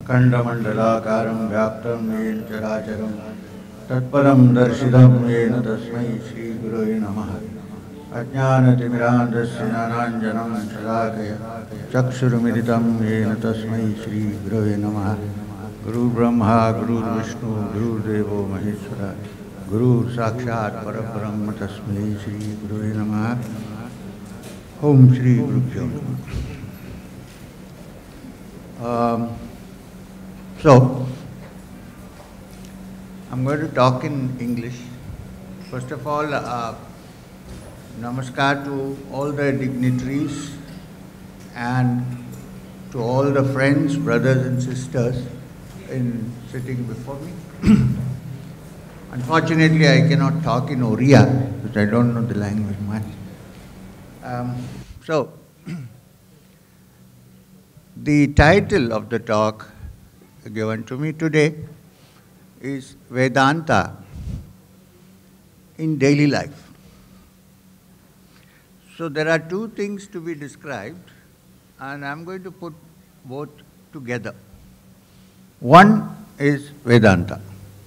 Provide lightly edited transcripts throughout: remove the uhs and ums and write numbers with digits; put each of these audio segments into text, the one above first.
खंडमंडलाकारं व्याप्तं येन चराचरं तत्परं दर्शितं येन तस्मै श्री गुरुवे नमः। अज्ञानतिमिरान्धस्य ज्ञानाञ्जनं शलाकया चक्षुरुमिलितं येन तस्मै श्री गुरुवे नमः। गुरुर्ब्रह्मा गुरुर्विष्णु गुरुर्देवो महेश्वरः गुरुर्साक्षात् परब्रह्म तस्मै श्री गुरुवे नमः। ओम श्री गुरुभ्यो नमः। So, I'm going to talk in English. First of all, namaskar to all the dignitaries and to all the friends, brothers and sisters sitting before me. Unfortunately, I cannot talk in Oriya because I don't know the language much. The title of the talk given to me today is Vedanta in daily life. So there are two things to be described, and I'm going to put both together. One is Vedanta.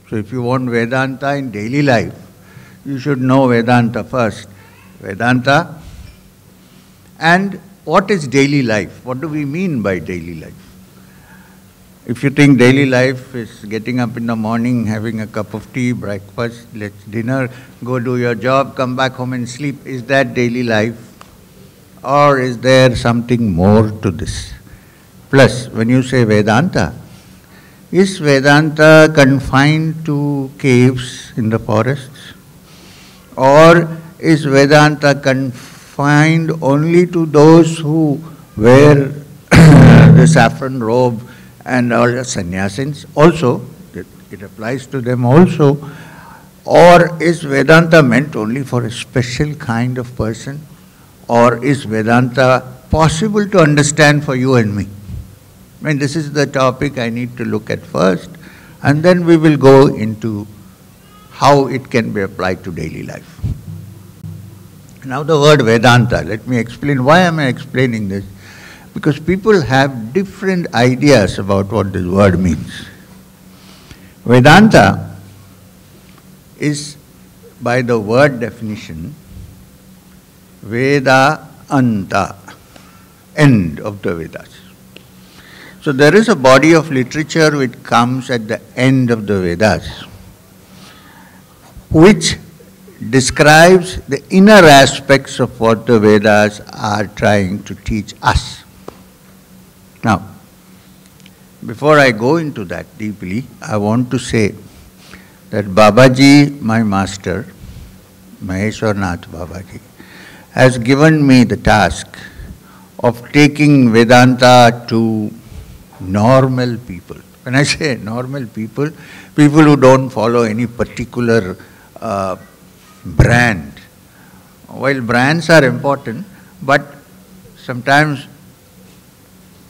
So if you want Vedanta in daily life, you should know Vedanta first. Vedanta. And what is daily life? What do we mean by daily life? If you think daily life is getting up in the morning, having a cup of tea, breakfast, dinner, go do your job, come back home and sleep, is that daily life? Or is there something more to this? Plus, when you say Vedanta, is Vedanta confined to caves in the forests? Or is Vedanta confined only to those who wear the saffron robe and all the sannyasins? Also, it applies to them also. Or is Vedanta meant only for a special kind of person? Or is Vedanta possible to understand for you and me? I mean, this is the topic I need to look at first, and then we will go into how it can be applied to daily life. Now the word Vedanta, let me explain. Why am I explaining this? Because people have different ideas about what this word means. Vedanta is, by the word definition, Veda Anta, end of the Vedas. So there is a body of literature which comes at the end of the Vedas, which describes the inner aspects of what the Vedas are trying to teach us. Now, before I go into that deeply, I want to say that Babaji, my master, Maheshwarnath Babaji, has given me the task of taking Vedanta to normal people. When I say normal people, people who don't follow any particular brand. While brands are important, but sometimes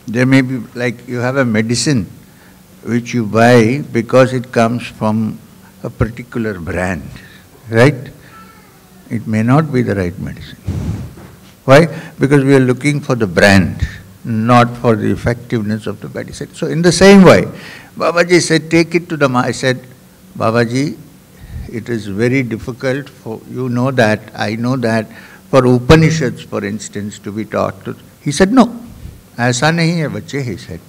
there may be, like you have a medicine which you buy because it comes from a particular brand, right? It may not be the right medicine. Why? Because we are looking for the brand, not for the effectiveness of the medicine. So in the same way, Babaji said, take it to the I said, Babaji, it is very difficult for, you know that, I know that, for Upanishads, for instance, to be taught to. He said, no, aisa nahi hai bacche, he said.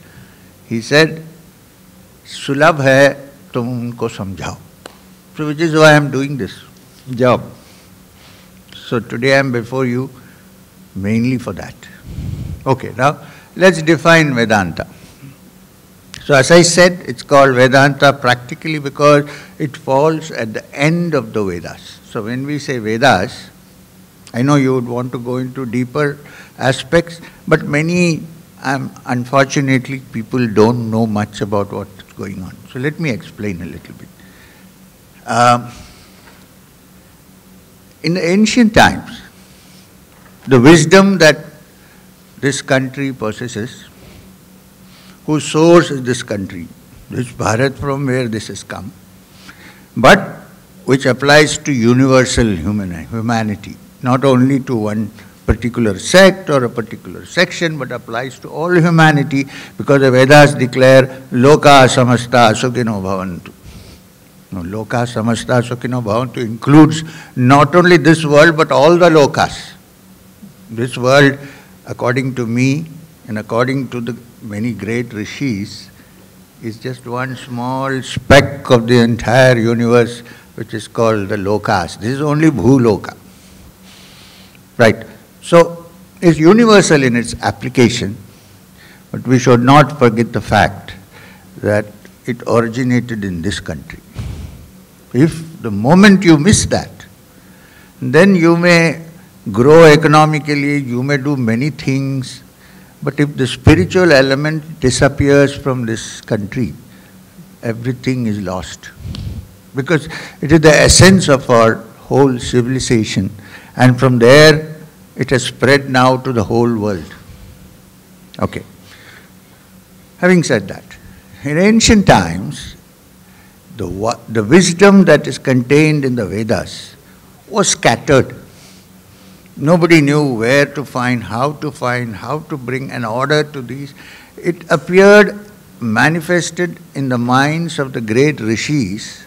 He said, sulabh hai, tum unko samjhao. So which is why I am doing this job. So today I am before you mainly for that. Okay, now let's define Vedanta. So as I said, it's called Vedanta practically because it falls at the end of the Vedas. So when we say Vedas, I know you would want to go into deeper aspects, but many, unfortunately, people don't know much about what's going on. So let me explain a little bit. In the ancient times, the wisdom that this country possesses, whose source is this country, this Bharat from where this has come, but which applies to universal humanity, not only to one particular sect or a particular section, but applies to all humanity, because the Vedas declare loka samasta sukhino bhavantu. No, loka samasta sukhino bhavantu includes not only this world but all the lokas. This world, according to me and according to the many great Rishis, is just one small speck of the entire universe, which is called the lokas. This is only bhuloka. Right. So, it's universal in its application, but we should not forget the fact that it originated in this country. If the moment you miss that, then you may grow economically, you may do many things, but if the spiritual element disappears from this country, everything is lost. Because it is the essence of our whole civilization, and from there it has spread now to the whole world. Okay. Having said that, in ancient times, the wisdom that is contained in the Vedas was scattered. Nobody knew where to find, how to bring an order to these. It appeared manifested in the minds of the great Rishis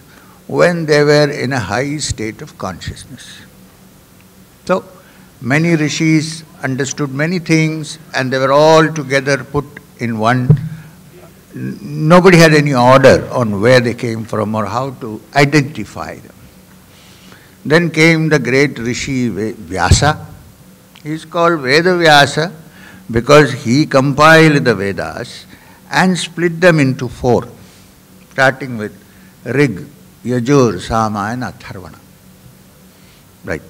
when they were in a high state of consciousness. So, many Rishis understood many things and they were all together put in one. Nobody had any order on where they came from or how to identify them. Then came the great Rishi Vyasa. He is called Veda Vyasa because he compiled the Vedas and split them into 4, starting with Rig, Yajur, Sama and Atharvana. Right.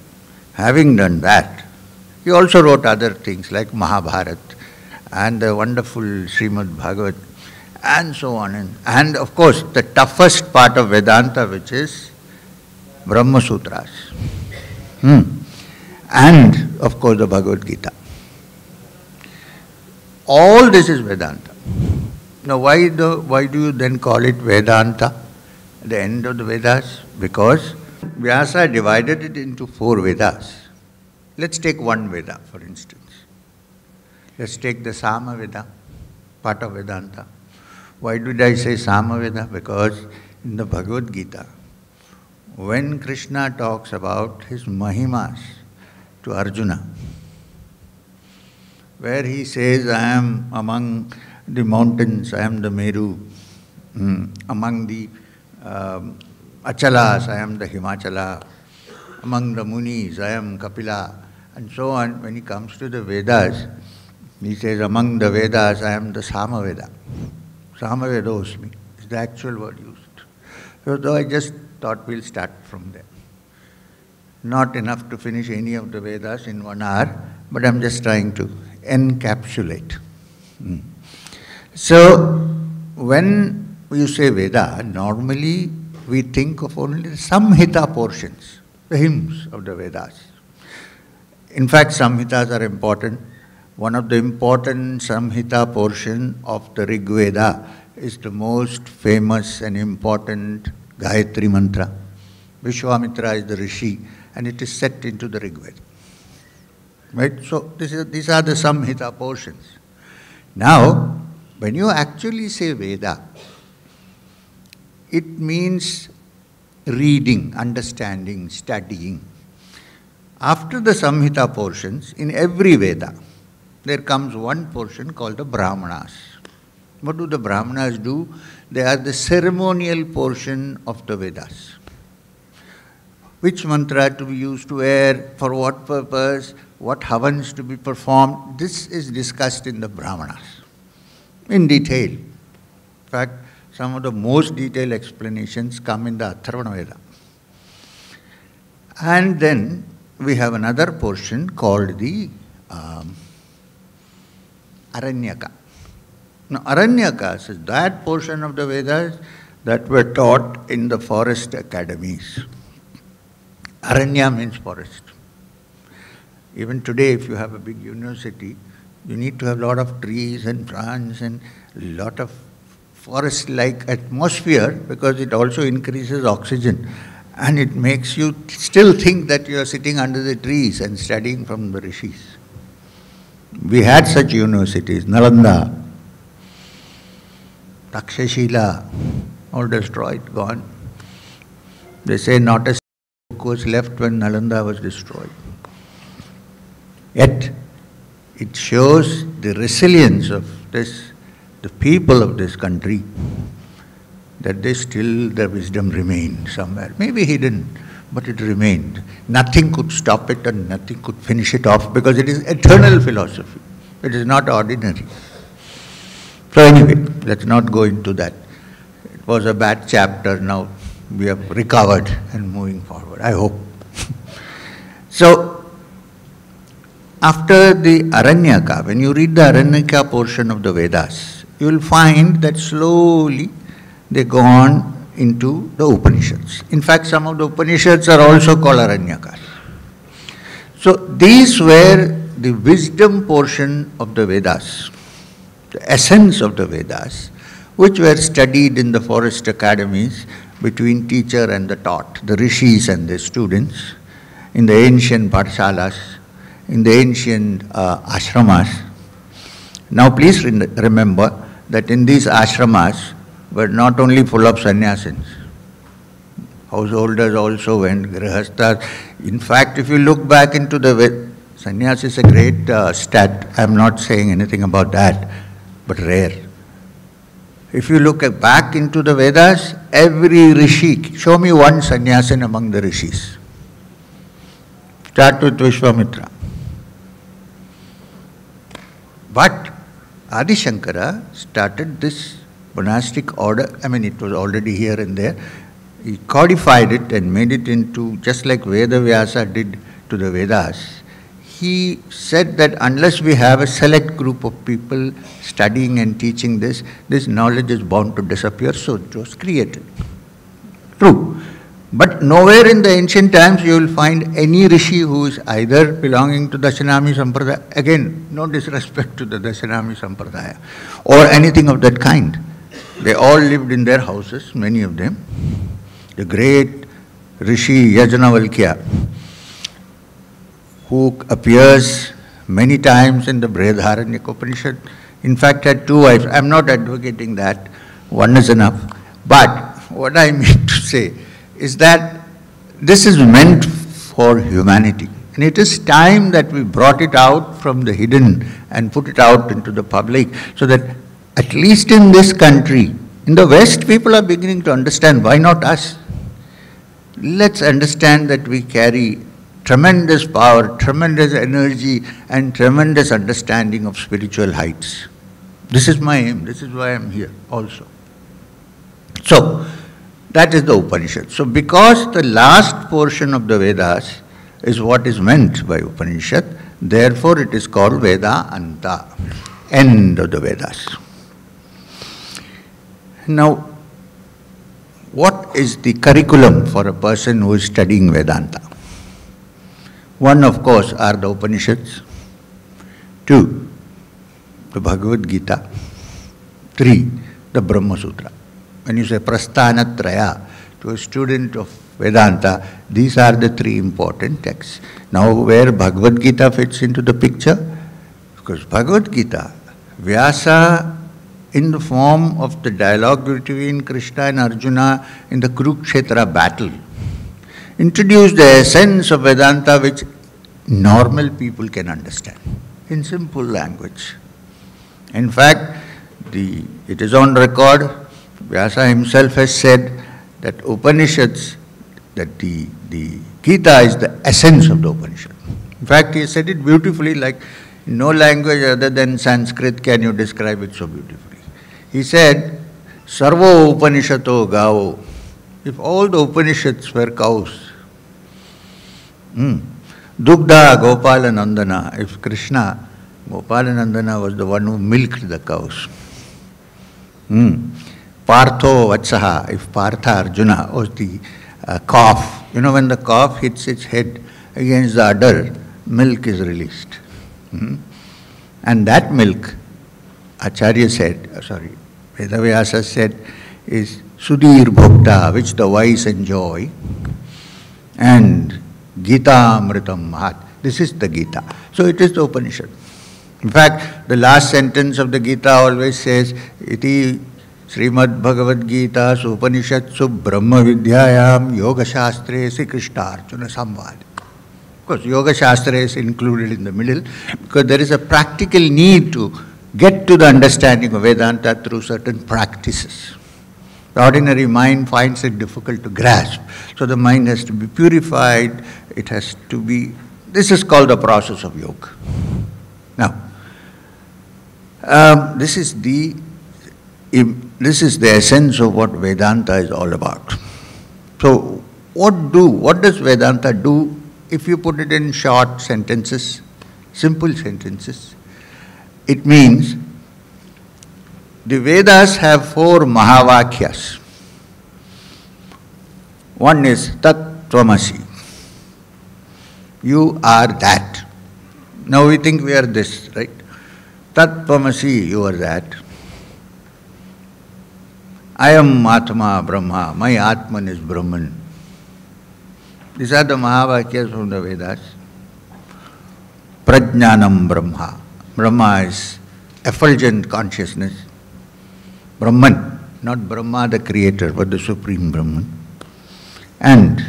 Having done that, he also wrote other things like Mahabharata and the wonderful Srimad Bhagavad and so on. And of course, the toughest part of Vedanta, which is Brahma Sutras. And of course, the Bhagavad Gita. All this is Vedanta. Now, why do you then call it Vedanta at the end of the Vedas? Because Vyasa divided it into 4 Vedas. Let's take one Veda, for instance. Let's take the Sama Veda, part of Vedanta. Why did I say Sama Veda? Because in the Bhagavad Gita, when Krishna talks about his Mahimas to Arjuna, where he says, I am among the mountains, I am the Meru, among the Achalas, I am the Himachala, among the Munis, I am Kapila, and so on. When he comes to the Vedas, he says, among the Vedas, I am the Samaveda. Samavedosmi is the actual word used. So I just thought we'll start from there. Not enough to finish any of the Vedas in 1 hour, but I'm just trying to encapsulate. So, when you say Veda, normally we think of only the Samhita portions, the hymns of the Vedas. In fact, Samhitas are important. One of the important Samhita portion of the Rig Veda is the most famous and important Gayatri Mantra. Vishwamitra is the Rishi and it is set into the Rig Veda. Right? So, these are the Samhita portions. Now, when you actually say Veda, it means reading, understanding, studying. After the Samhita portions, in every Veda, there comes one portion called the Brahmanas. What do the Brahmanas do? They are the ceremonial portion of the Vedas. Which mantra to be used to where, for what purpose, what havans to be performed, this is discussed in the Brahmanas in detail. In fact, some of the most detailed explanations come in the Atharvana Veda. And then we have another portion called the Aranyaka. Now, Aranyakas is that portion of the Vedas that were taught in the forest academies. Aranya means forest. Even today, if you have a big university, you need to have a lot of trees and plants and a lot of forest-like atmosphere because it also increases oxygen. And it makes you still think that you are sitting under the trees and studying from the Rishis. We had such universities, Nalanda, Takshashila, all destroyed, gone. They say not a book was left when Nalanda was destroyed. Yet, it shows the resilience of the people of this country, that their wisdom remained somewhere. Maybe hidden, but it remained. Nothing could stop it and nothing could finish it off because it is eternal philosophy. It is not ordinary. So anyway, let's not go into that. It was a bad chapter. Now we have recovered and moving forward, I hope. So, after the Aranyaka, when you read the Aranyaka portion of the Vedas, you will find that slowly they go on into the Upanishads. In fact, some of the Upanishads are also called Aranyakas. So, these were the wisdom portion of the Vedas, the essence of the Vedas, which were studied in the forest academies between teacher and the taught, the Rishis and the students, in the ancient Pathshalas, in the ancient ashramas. Now please remember that in these ashramas were not only full of sannyasins, householders also went, grihasthas. In fact, if you look back into the sannyas is a great stat. I am not saying anything about that, but rare. If you look back into the Vedas, every rishi, show me one sannyasin among the rishis. Start with Vishwamitra. But Adi Shankara started this monastic order. I mean, it was already here and there. He codified it and made it into, just like Veda Vyasa did to the Vedas. He said that unless we have a select group of people studying and teaching this knowledge is bound to disappear, so it was created. True. But nowhere in the ancient times you will find any rishi who is either belonging to Dashanami Sampradaya, again, no disrespect to the Dashanami Sampradaya, or anything of that kind. They all lived in their houses, many of them. The great Rishi Yajnavalkya, who appears many times in the Brihadaranyaka Upanishad, in fact had two wives. I am not advocating that, one is enough. But what I mean to say is that this is meant for humanity. And it is time that we brought it out from the hidden and put it out into the public, so that at least in this country, in the West, people are beginning to understand, why not us? Let's understand that we carry tremendous power, tremendous energy, and tremendous understanding of spiritual heights. This is my aim. This is why I am here also. So, that is the Upanishad. So, because the last portion of the Vedas is what is meant by Upanishad, therefore it is called Veda Anta, end of the Vedas. Now, what is the curriculum for a person who is studying Vedanta? One, of course, are the Upanishads. Two, the Bhagavad Gita. Three, the Brahma Sutra. When you say Prasthanatraya to a student of Vedanta, these are the three important texts. Now, where Bhagavad Gita fits into the picture? Because Bhagavad Gita, Vyasa, in the form of the dialogue between Krishna and Arjuna in the Kurukshetra battle, introduced the essence of Vedanta which normal people can understand in simple language. In fact, it is on record, Vyasa himself has said that Upanishads, that the Gita is the essence of the Upanishad. In fact, he said it beautifully, like in no language other than Sanskrit can you describe it so beautifully. He said, Sarvo Upanishato Gao. If all the Upanishads were cows, Dugdha Gopala Nandana, if Krishna, Gopala Nandana was the one who milked the cows. Partho Vatsaha, if Partha Arjuna was the calf. You know, when the calf hits its head against the udder, milk is released. And that milk, Acharya said, Vedavyasa said, is Sudhir Bhokta, which the wise enjoy. and Gita Amritam Mahat. This is the Gita. So it is the Upanishad. In fact, the last sentence of the Gita always says, Iti Srimad Bhagavad Gita Upanishatsu Brahma Vidyayam Yoga Shastre Sri Krishna Arjuna Samvad. Of course, Yoga Shastra is included in the middle because there is a practical need to get to the understanding of Vedanta through certain practices. The ordinary mind finds it difficult to grasp. So the mind has to be purified. It has to be... This is called the process of yoga. Now, this is the essence of what Vedanta is all about. So, what does Vedanta do? If you put it in short sentences, simple sentences, it means the Vedas have 4 Mahavakyas. One is Tat Tvamasi. You are that. Now we think we are this, right? Tat Tvamasi, you are that. Ayam atma brahma, my atman is Brahman. These are the Mahavakyas from the Vedas. Prajnanam Brahma. Brahma is effulgent consciousness. Brahman, not Brahma the creator, but the supreme Brahman. And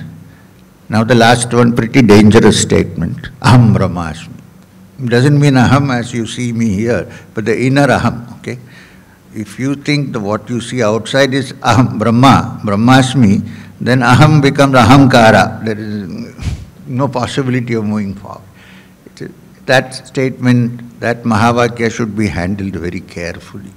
now the last one, pretty dangerous statement, Aham Brahmasmi. It doesn't mean Aham as you see me here, but the inner Aham, okay? If you think that what you see outside is Aham Brahma, Brahmasmi, then Aham becomes Ahamkara. There is no possibility of moving forward. That statement, that Mahavakya should be handled very carefully.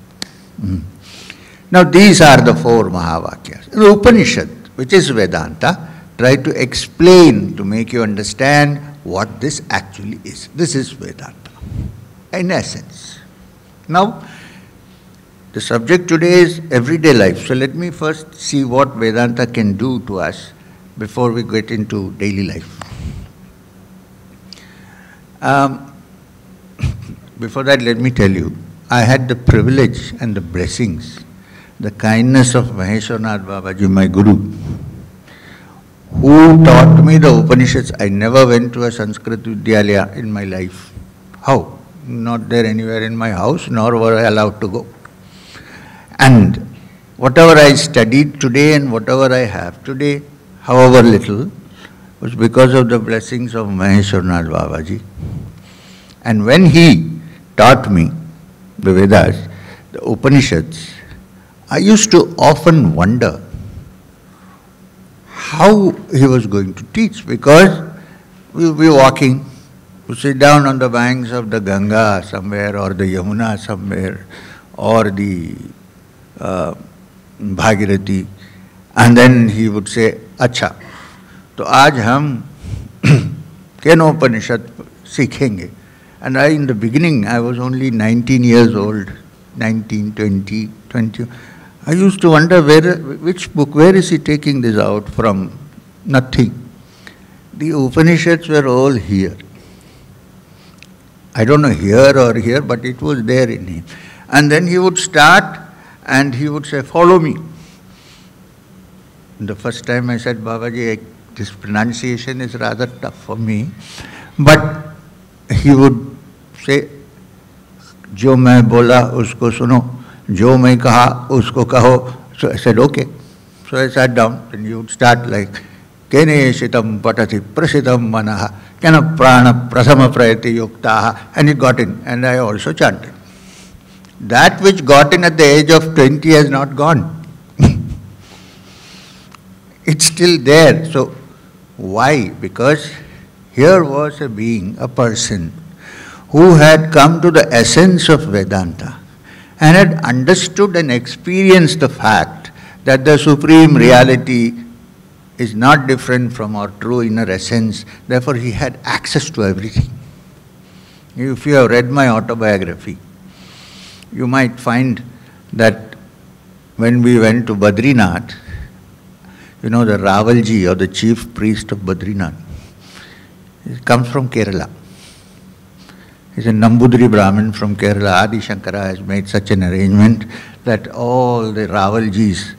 Now these are the 4 Mahavakyas. The Upanishad, which is Vedanta, try to explain, to make you understand what this actually is. This is Vedanta, in essence. Now, the subject today is everyday life. So let me first see what Vedanta can do to us before we get into daily life. Before that, let me tell you, I had the privilege and the blessings, the kindness of Maheshwarnath Babaji, my Guru, who taught me the Upanishads. I never went to a Sanskrit Vidyalaya in my life. How? Not there anywhere in my house, nor were I allowed to go. And whatever I studied today and whatever I have today, however little, was because of the blessings of Maheshwarnath Babaji. And when he taught me the Vedas, the Upanishads, I used to often wonder how he was going to teach, because we would be walking, we sit down on the banks of the Ganga somewhere, or the Yamuna somewhere, or the Bhagirathi, and then he would say, Acha, to aaj hum Upanishad सीखेंगे. And in the beginning, I was only 19 years old, 19, 20. I used to wonder which book, where is he taking this out from? Nothing. The Upanishads were all here. I don't know here or here, but it was there in him. And then he would start and he would say, follow me. The first time I said, Babaji, this pronunciation is rather tough for me. But he would say, जो मैं बोला उसको सुनो, जो मैं कहा उसको कहो. So I said, okay. So I sat down and he would start like, Kene shitam patati prasitam manaha, kena prana prasama prayati yuktaha. And he got in, and I also chanted. That which got in at the age of 20 has not gone. It's still there. So why? Because here was a being, a person, who had come to the essence of Vedanta and had understood and experienced the fact that the supreme reality is not different from our true inner essence. Therefore, he had access to everything. If you have read my autobiography, you might find that when we went to Badrinath, you know, the Ravalji, or the chief priest of Badrinath, he comes from Kerala. He's a Nambudri Brahmin from Kerala. Adi Shankara has made such an arrangement that all the Ravaljis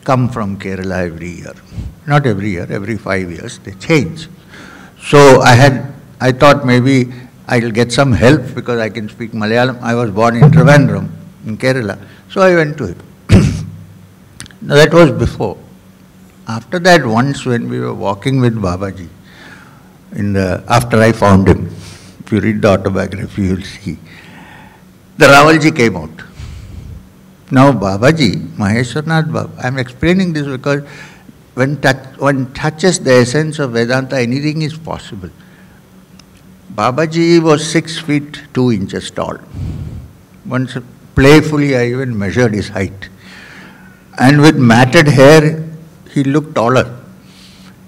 come from Kerala every year. not every year, every 5 years, they change. So I thought maybe I'll get some help because I can speak Malayalam. I was born in Trivandrum, in Kerala. So I went to him. Now that was before. After that, once when we were walking with Babaji, after I found him, if you read the autobiography, you'll see, the Ravalji came out. Now Babaji, Maheshwarnath Babaji, I'm explaining this because when one touches the essence of Vedanta, anything is possible. Babaji was 6 feet 2 inches tall. Once playfully I even measured his height. And with matted hair, he looked taller.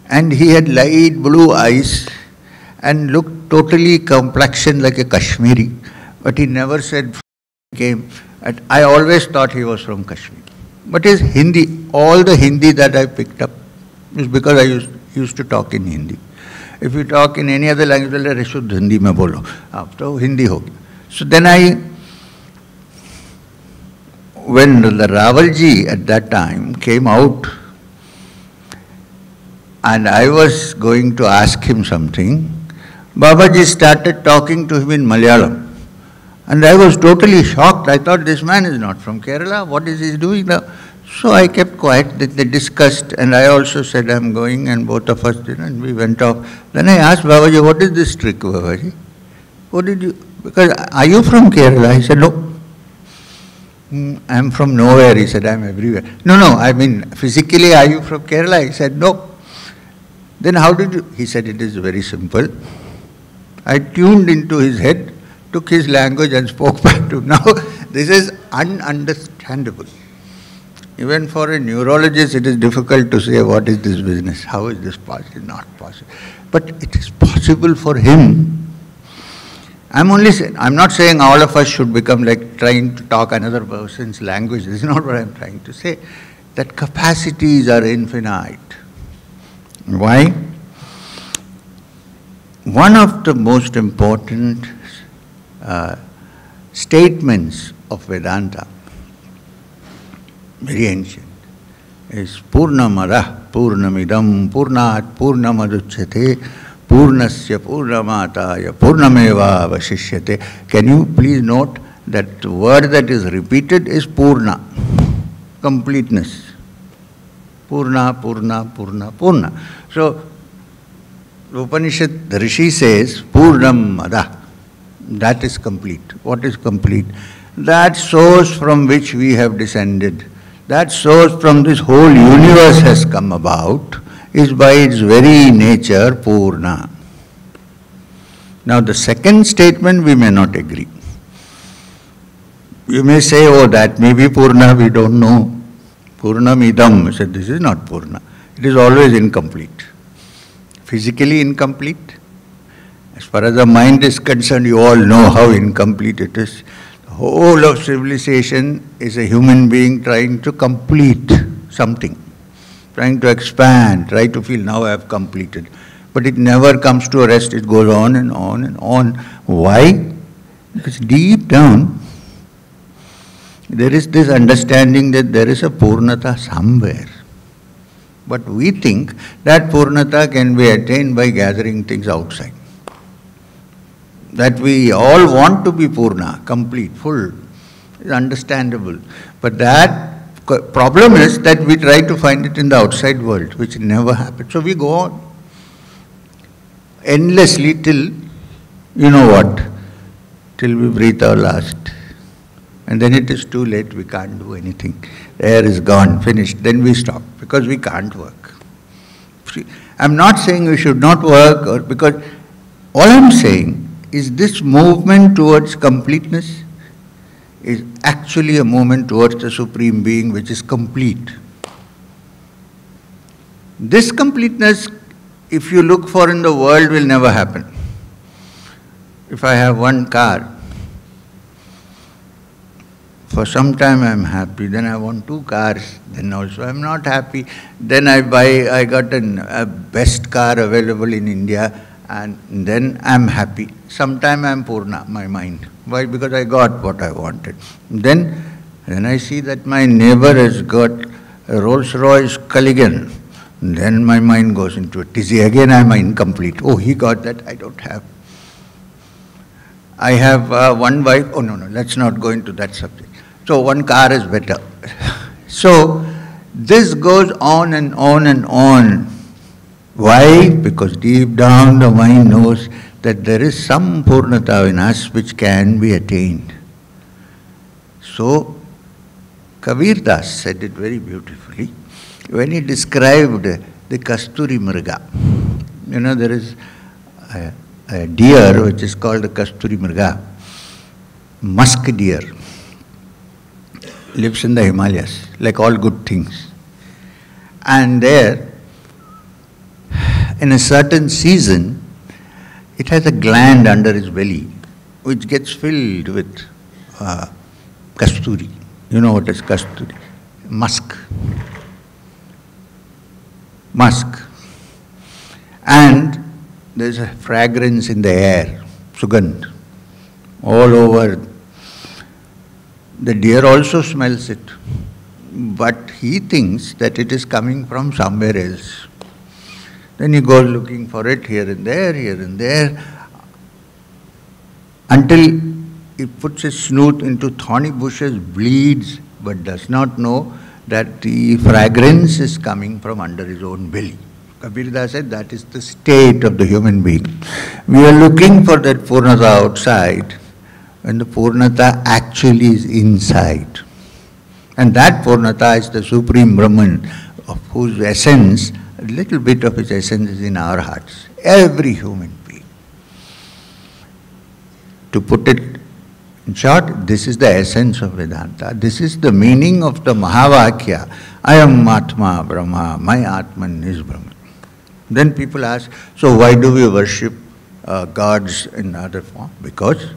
And he had light blue eyes and looked totally complexioned like a Kashmiri. But he never said came. I always thought he was from Kashmir. But his Hindi, all the Hindi that I picked up is because I used to talk in Hindi. If you talk in any other language, they'll say, Shuddh Hindi mein bolo. After Hindi ho gaya. So then when the Ravalji at that time came out, and I was going to ask him something, Babaji started talking to him in Malayalam. And I was totally shocked. I thought this man is not from Kerala. What is he doing now? So I kept quiet. They discussed, and I also said, I'm going, and both of us did, and we went off. Then I asked Babaji, what is this trick, Babaji? What did you, because are you from Kerala? He said, no. I'm from nowhere. He said, I'm everywhere. No, I mean, physically, are you from Kerala? He said, no. Then how did you? He said, it is very simple. I tuned into his head, took his language and spoke back to him. Now, this is ununderstandable. Even for a neurologist, it is difficult to say, what is this business? How is this possible? Not possible. But it is possible for him. I'm not saying all of us should become like trying to talk another person's language. This is not what I'm trying to say. That capacities are infinite. Why? One of the most important statements of Vedanta, very ancient, is Poornamada Poornamidam Purnat Purnamaduchyate Purnasya Purnamataya Purnameva Vashishyate. Can you please note that the word that is repeated is Purna, completeness. Purna, Purna, Purna, Purna. So, the Upanishad, the Rishi says, Poornamada. That is complete. What is complete? That source from which we have descended, that source from this whole universe has come about, is by its very nature Purna. Now the second statement we may not agree. You may say, oh, that may be Purna, we don't know. Poornamidam. I said, this is not Purna. It is always incomplete. Physically incomplete. As far as the mind is concerned, you all know how incomplete it is. The whole of civilization is a human being trying to complete something, trying to expand, try to feel, now I have completed. But it never comes to a rest, it goes on and on and on. Why? Because deep down, there is this understanding that there is a Purnata somewhere. But we think that Purnata can be attained by gathering things outside. That we all want to be Purna, complete, full, is understandable. But that problem is that we try to find it in the outside world, which never happens. So we go on endlessly till, you know what, till we breathe our last. And then it is too late, we can't do anything. The air is gone, finished. Then we stop, because we can't work. See, I'm not saying we should not work, or because all I'm saying is this movement towards completeness is actually a movement towards the Supreme Being which is complete. This completeness, if you look for in the world, will never happen. If I have one car, for some time I am happy, then I want 2 cars, then also I am not happy. Then I got a best car available in India, and then I am happy. Sometime I am Purna, my mind. Why? Because I got what I wanted. Then I see that my neighbor has got a Rolls-Royce Culligan Then my mind goes into a tizzy. Again I am incomplete. Oh, he got that, I don't have. I have one wife. Oh, no, let's not go into that subject. So one car is better. So this goes on and on and on. Why? Because deep down the mind knows that there is some Purnata in us which can be attained. So Kabirdas said it very beautifully when he described the Kasthuri Mriga. You know, there is a deer which is called the Kasthuri Mriga, musk deer, lives in the Himalayas, like all good things. And there, in a certain season, it has a gland under its belly which gets filled with Kasthuri. You know what is Kasthuri? Musk. And there's a fragrance in the air, sugandh, all over. The deer also smells it, but he thinks that it is coming from somewhere else. Then he goes looking for it here and there, until he puts his snoot into thorny bushes, bleeds, but does not know that the fragrance is coming from under his own belly. Kabirdas said that is the state of the human being. We are looking for that Purnata outside, when the Purnata actually is inside. And that Purnata is the Supreme Brahman, of whose essence, a little bit of his essence is in our hearts. Every human being. To put it in short, this is the essence of Vedanta. This is the meaning of the Mahavakya. Ayam, atma, brahma. My atman is Brahman. Then people ask, so why do we worship gods in other form? Because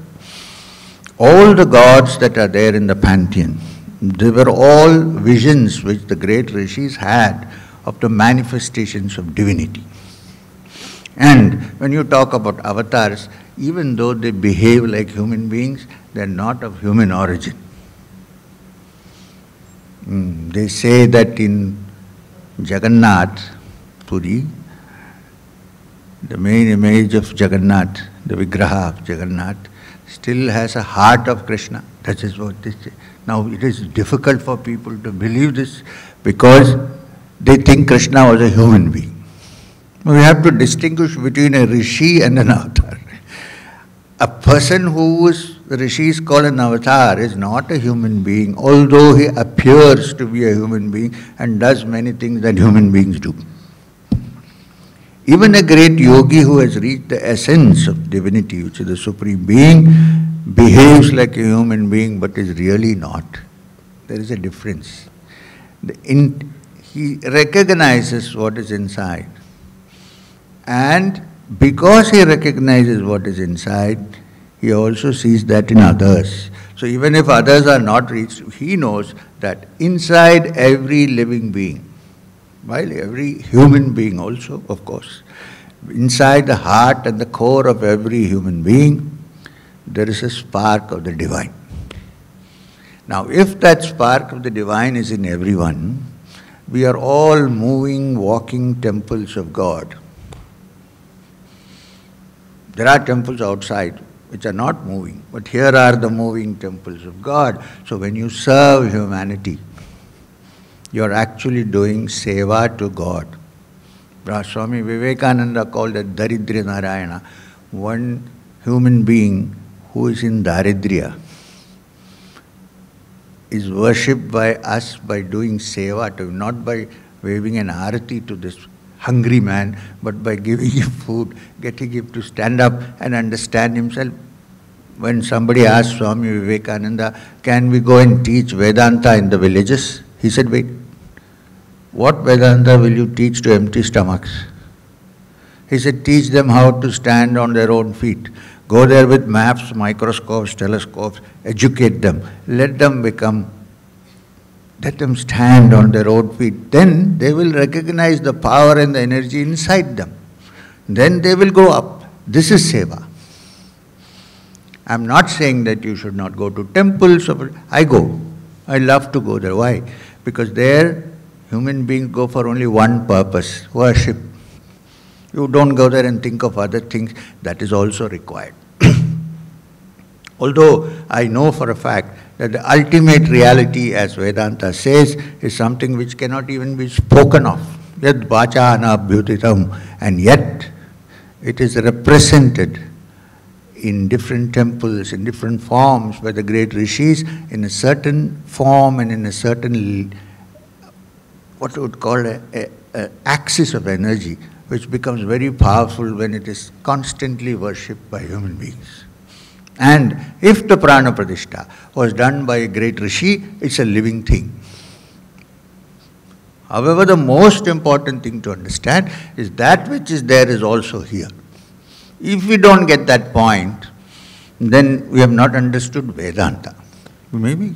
all the gods that are there in the pantheon, they were all visions which the great Rishis had of the manifestations of divinity. And when you talk about avatars, even though they behave like human beings, they are not of human origin. They say that in Jagannath Puri, the main image of Jagannath, the Vigraha of Jagannath, still has a heart of Krishna. That is what they say. Now it is difficult for people to believe this because they think Krishna was a human being. We have to distinguish between a Rishi and an avatar. A person who is, the Rishis call an avatar, is not a human being, although he appears to be a human being and does many things that human beings do. Even a great yogi who has reached the essence of divinity, which is the Supreme Being, behaves like a human being but is really not. There is a difference. He recognizes what is inside. And because he recognizes what is inside, he also sees that in others. So even if others are not reached, he knows that inside every living being, while every human being also, of course, inside the heart and the core of every human being, there is a spark of the divine. Now, if that spark of the divine is in everyone, we are all moving, walking temples of God. There are temples outside which are not moving, but here are the moving temples of God. So when you serve humanity, you are actually doing seva to God. Swami Vivekananda called it Daridrya Narayana, one human being who is in Daridrya is worshipped by us by doing seva to him, not by waving an arati to this hungry man, but by giving him food, getting him to stand up and understand himself. When somebody asked Swami Vivekananda, can we go and teach Vedanta in the villages? He said, wait, what Vedanta will you teach to empty stomachs? He said, teach them how to stand on their own feet. Go there with maps, microscopes, telescopes, educate them. Let them stand on their own feet. Then they will recognize the power and the energy inside them. Then they will go up. This is seva. I am not saying that you should not go to temples. I go. I love to go there. Why? Because there Human beings go for only one purpose, worship. You don't go there and think of other things. That is also required. Although I know for a fact that the ultimate reality, as Vedanta says, is something which cannot even be spoken of. Yad vachana bhyutitam, and yet it is represented in different temples, in different forms by the great Rishis, in a certain form and in a certain, what we would call a axis of energy, which becomes very powerful when it is constantly worshipped by human beings. And if the prana pradishta was done by a great Rishi, it's a living thing. However, the most important thing to understand is that which is there is also here. If we don't get that point, then we have not understood Vedanta. Maybe.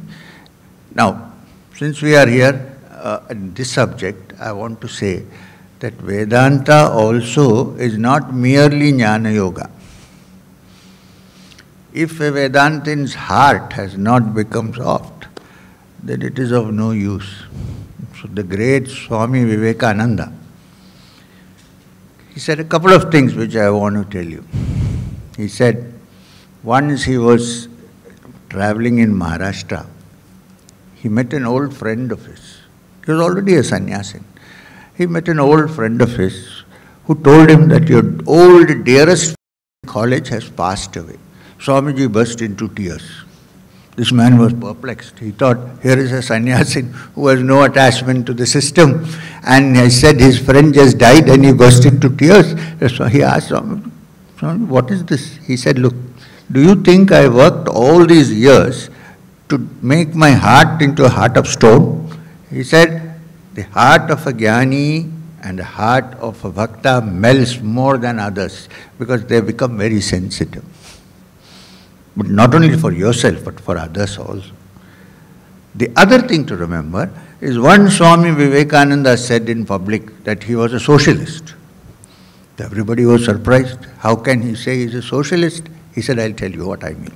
Now, since we are here in this subject, I want to say that Vedanta also is not merely Jnana Yoga. If a Vedantin's heart has not become soft, then it is of no use. So the great Swami Vivekananda, he said a couple of things which I want to tell you. He said, once he was traveling in Maharashtra, he met an old friend of his. He was already a sannyasin. He met an old friend of his who told him that your old dearest college has passed away. Swamiji burst into tears. This man was perplexed. He thought, here is a sannyasin who has no attachment to the system. And he said his friend just died and he burst into tears. So he asked Swamiji, what is this? He said, look, do you think I worked all these years to make my heart into a heart of stone? He said, the heart of a jnani and the heart of a bhakta melts more than others because they become very sensitive. But not only for yourself, but for others also. The other thing to remember is one Swami Vivekananda said in public that he was a socialist. Everybody was surprised. How can he say he's a socialist? He said, I'll tell you what I mean.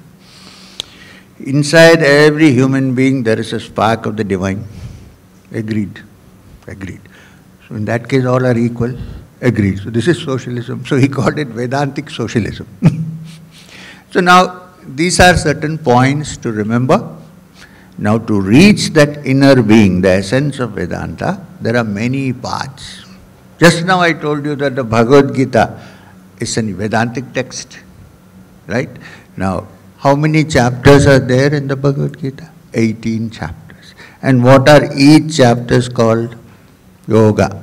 Inside every human being there is a spark of the divine. Agreed. Agreed. So in that case all are equal. Agreed. So this is socialism. So he called it Vedantic socialism. So now these are certain points to remember. Now to reach that inner being, the essence of Vedanta, there are many paths. Just now I told you that the Bhagavad Gita is a Vedantic text. Right? Now, how many chapters are there in the Bhagavad Gita? 18 chapters. And what are each chapters called? Yoga.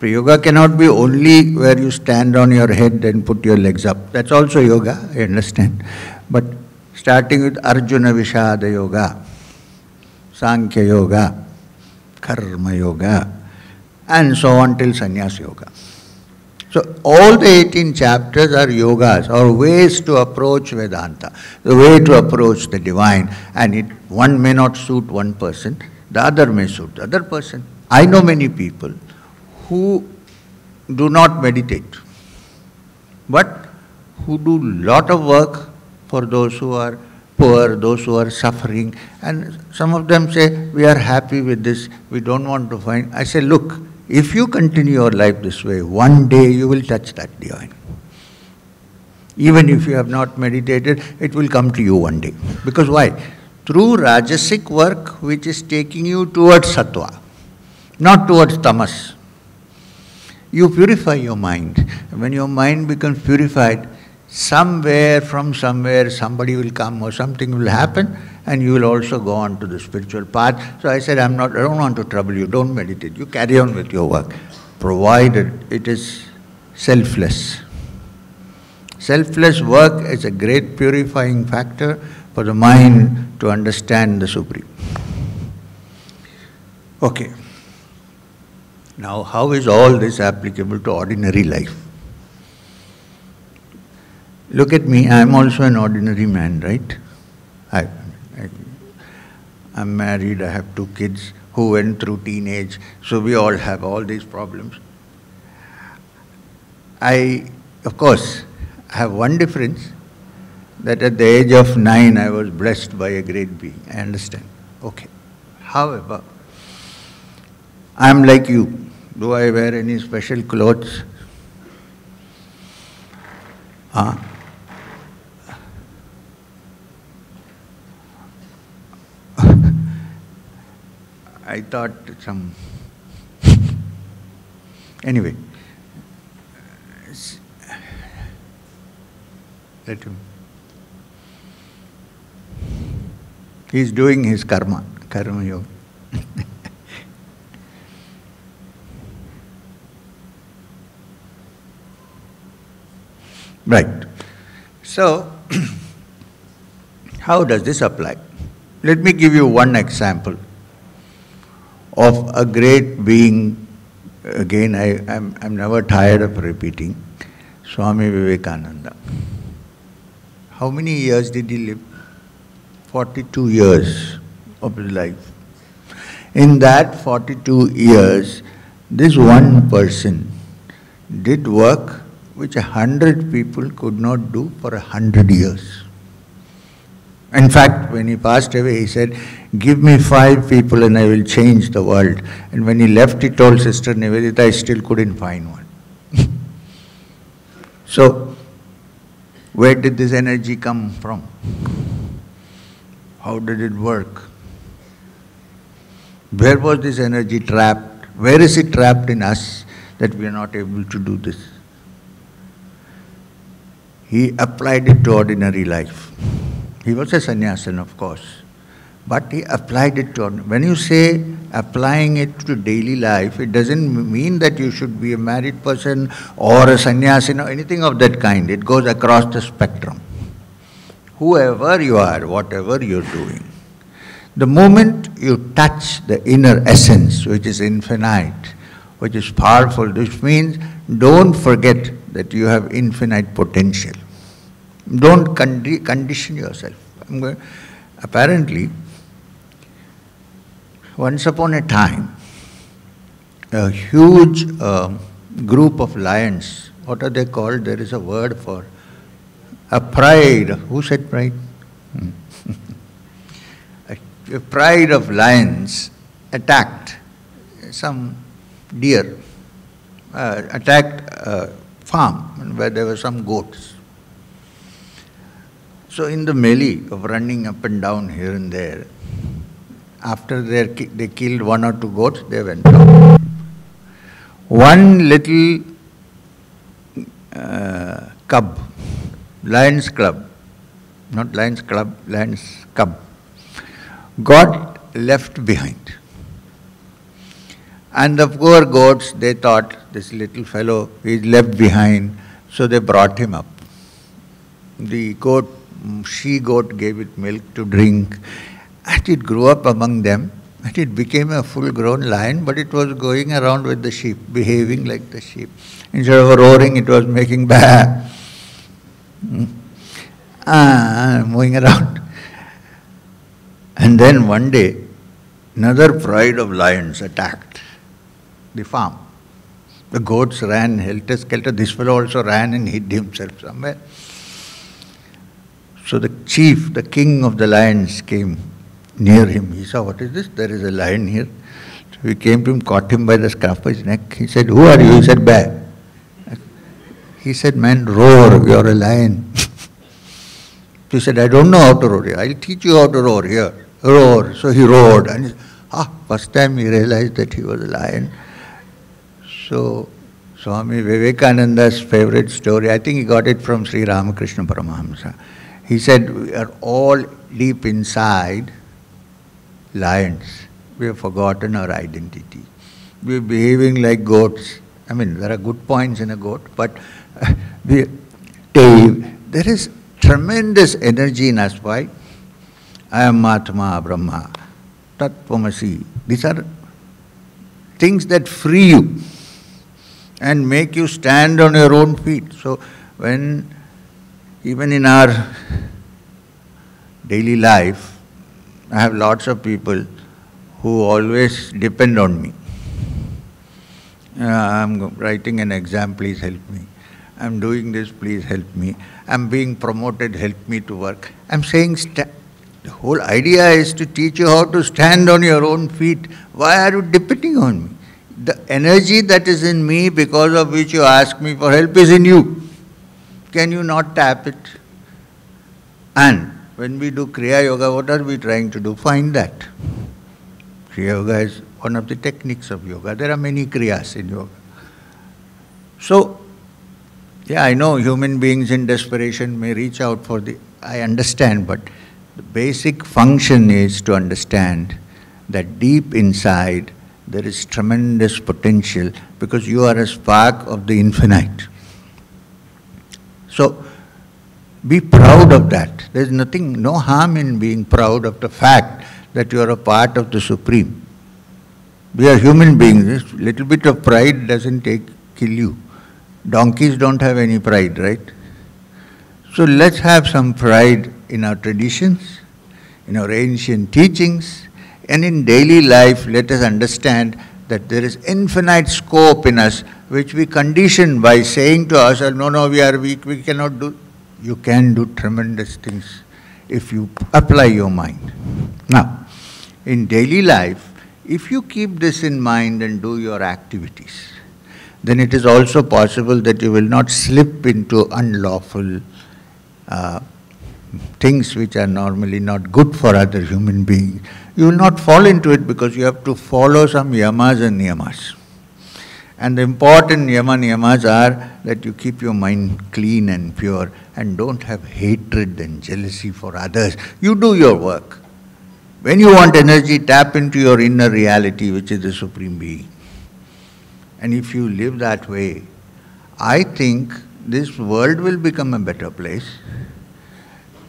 So yoga cannot be only where you stand on your head and put your legs up. That's also yoga, I understand. But starting with Arjuna Vishada Yoga, Sankhya Yoga, Karma Yoga, and so on till Sannyas Yoga. So all the 18 chapters are yogas, or ways to approach Vedanta, the way to approach the divine. And one may not suit one person, the other may suit the other person. I know many people who do not meditate, but who do lot of work for those who are poor, those who are suffering. And some of them say, we are happy with this, we don't want to find. I say, look, if you continue your life this way, one day you will touch that divine. Even if you have not meditated, it will come to you one day. Because why? Through Rajasic work which is taking you towards Sattva, not towards Tamas. You purify your mind. When your mind becomes purified, somewhere from somewhere somebody will come or something will happen and you will also go on to the spiritual path. So I said, I don't want to trouble you, don't meditate. You carry on with your work, provided it is selfless. Selfless work is a great purifying factor for the mind to understand the Supreme. Okay. Now, how is all this applicable to ordinary life? Look at me, I am also an ordinary man, right? I'm married, I have 2 kids who went through teenage, so we all have all these problems. I, of course, have one difference, that at the age of 9 I was blessed by a great being. I understand. Okay. However, I am like you. Do I wear any special clothes? I thought some... Anyway, let him. He is doing his karma yoga. Right. So, how does this apply? Let me give you one example of a great being. Again, I'm never tired of repeating, Swami Vivekananda. How many years did he live? 42 years of his life. In that 42 years, this one person did work which 100 people could not do for 100 years. In fact, when he passed away, he said, "Give me 5 people and I will change the world." And when he left, he told Sister Nivedita, "I still couldn't find one." So, where did this energy come from? How did it work? Where was this energy trapped? Where is it trapped in us that we are not able to do this? He applied it to ordinary life. He was a sannyasin, of course, but he applied it to... When you say applying it to daily life, it doesn't mean that you should be a married person or a sannyasin or anything of that kind. It goes across the spectrum. Whoever you are, whatever you're doing, the moment you touch the inner essence, which is infinite, which is powerful, which means don't forget that you have infinite potential. Don't condition yourself. Apparently, once upon a time, a huge group of lions, what are they called? There is a word for a pride. Who said pride? A pride of lions attacked some deer, attacked a farm where there were some goats. So in the melee of running up and down here and there, after they killed 1 or 2 goats, they went out. One little cub, lion's cub, not lion's club, lion's cub, got left behind. And the poor goats, they thought, this little fellow is left behind, so they brought him up. The she-goat gave it milk to drink, and it grew up among them, and it became a full-grown lion, but it was going around with the sheep, behaving like the sheep. Instead of roaring, it was making bah, moving around. And then one day, another pride of lions attacked the farm. The goats ran helter-skelter. This fellow also ran and hid himself somewhere. So the chief, the king of the lions, came near him. He saw, what is this? There is a lion here. So he came to him, caught him by the scruff of his neck. He said, "Who are you?" He said, "Bah." He said, "Man, roar, you're a lion." He said, "I don't know how to roar. I'll teach you how to roar here. Roar." So he roared. And first time he realized that he was a lion. So Swami Vivekananda's favorite story, I think he got it from Sri Ramakrishna Paramahamsa. He said, we are all deep inside lions. We have forgotten our identity. We are behaving like goats. I mean, there are good points in a goat, but there is tremendous energy in us. Why? Ayam, atma, brahma, tattvamasi. These are things that free you and make you stand on your own feet. So when even in our daily life, I have lots of people who always depend on me. I'm writing an exam, please help me. I'm doing this, please help me. I'm being promoted, help me to work. I'm saying the whole idea is to teach you how to stand on your own feet. Why are you depending on me? The energy that is in me because of which you ask me for help is in you. Can you not tap it? And when we do Kriya Yoga, what are we trying to do? Find that. Kriya Yoga is one of the techniques of yoga. There are many Kriyas in yoga. So, yeah, I know human beings in desperation may reach out for the... I understand, but the basic function is to understand that deep inside there is tremendous potential because you are a spark of the infinite. So, be proud of that. There is nothing, no harm in being proud of the fact that you are a part of the Supreme. We are human beings. A little bit of pride doesn't kill you. Donkeys don't have any pride, right? So let's have some pride in our traditions, in our ancient teachings, and in daily life let us understand that there is infinite scope in us which we condition by saying to ourselves, no, we are weak, we cannot do. You can do tremendous things if you apply your mind. Now, in daily life, if you keep this in mind and do your activities, then it is also possible that you will not slip into unlawful things which are normally not good for other human beings. You will not fall into it because you have to follow some yamas and niyamas. And the important niyamas are that you keep your mind clean and pure and don't have hatred and jealousy for others. You do your work. When you want energy, tap into your inner reality, which is the Supreme Being. And if you live that way, I think this world will become a better place.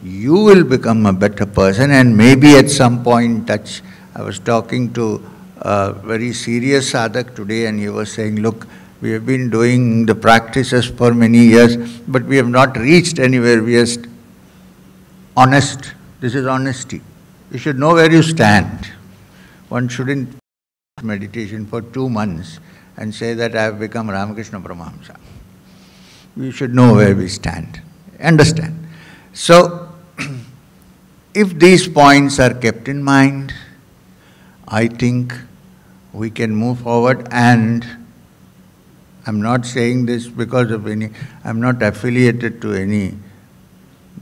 You will become a better person, and maybe at some point touch. I was talking to a very serious sadhak today, and he was saying, look, we have been doing the practices for many years, but we have not reached anywhere. We are honest. This is honesty. You should know where you stand. One shouldn't meditation for 2 months and say that I have become Ramakrishna Paramahamsa. We should know where we stand. Understand? So, if these points are kept in mind, I think we can move forward. And I'm not saying this because of I'm not affiliated to any